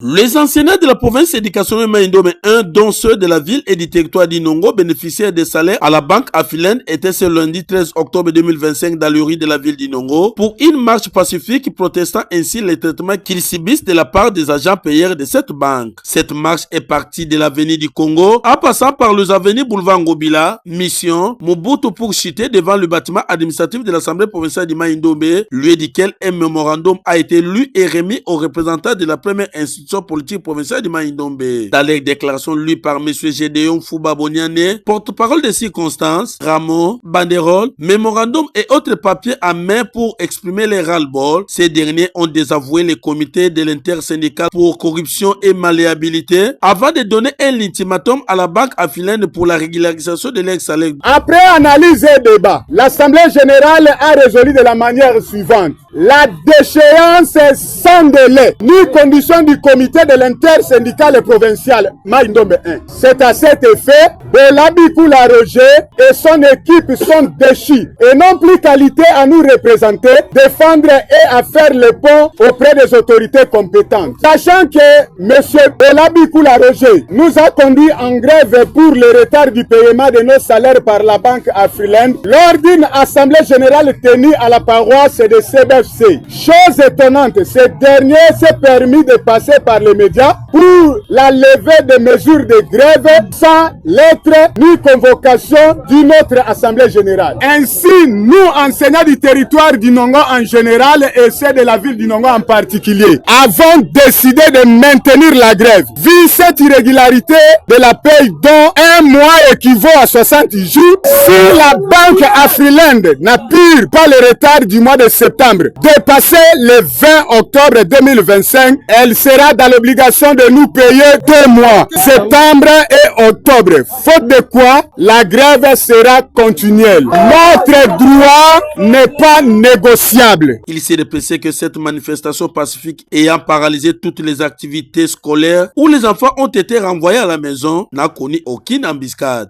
Les enseignants de la province éducationnelle Maïndombe 1, dont ceux de la ville et du territoire d'Inongo, bénéficiaient des salaires à la banque Afilène, étaient ce lundi 13 octobre 2025 dans le riz de la ville d'Inongo pour une marche pacifique protestant ainsi les traitements qu'ils subissent de la part des agents payeurs de cette banque. Cette marche est partie de l'avenue du Congo en passant par les avenues boulevard Ngobila, Mission, Mobutu pour chuter devant le bâtiment administratif de l'Assemblée provinciale de Maïndombe, lieu duquel un mémorandum a été lu et remis aux représentants de la première institution politique provinciale de Maïndombe. Dans les déclarations lues par M. Gédéon Fouba Boniane, porte-parole des circonstances, rameaux, banderoles, mémorandums et autres papiers à main pour exprimer les ras-le-bol, ces derniers ont désavoué les comités de l'intersyndical pour corruption et malléabilité avant de donner un ultimatum à la banque Afilène pour la régularisation de leurs salaires. Après analyse et débat, l'Assemblée générale a résolu de la manière suivante. La déchéance sans délai, ni condition du comité de l'intersyndical provincial Maïndombe 1. C'est à cet effet, Bolabi Koula Roger et son équipe sont déchus et n'ont plus qualité à nous représenter, défendre et à faire le pont auprès des autorités compétentes. Sachant que M. Bolabi Koula Roger nous a conduit en grève pour le retard du paiement de nos salaires par la banque Afrilène lors d'une assemblée générale tenue à la paroisse de CBFC. Chose étonnante, ce dernier s'est permis de passer par les médias pour la levée des mesures de grève sans lettre ni convocation d'une autre assemblée générale. Ainsi, nous, enseignants du territoire d'Inongo en général et ceux de la ville d'Inongo en particulier, avons décidé de maintenir la grève. Vu cette irrégularité de la paye dont un mois équivaut à 60 jours, si la banque Afriland n'appure pas le retard du mois de septembre, dépassé le 20 octobre 2025, elle sera dans l'obligation de nous payer 2 mois, septembre et octobre. Faute de quoi, la grève sera continuelle. Notre droit n'est pas négociable. Il s'est déplacé que cette manifestation pacifique ayant paralysé toutes les activités scolaires où les enfants ont été renvoyés à la maison n'a connu aucune embuscade.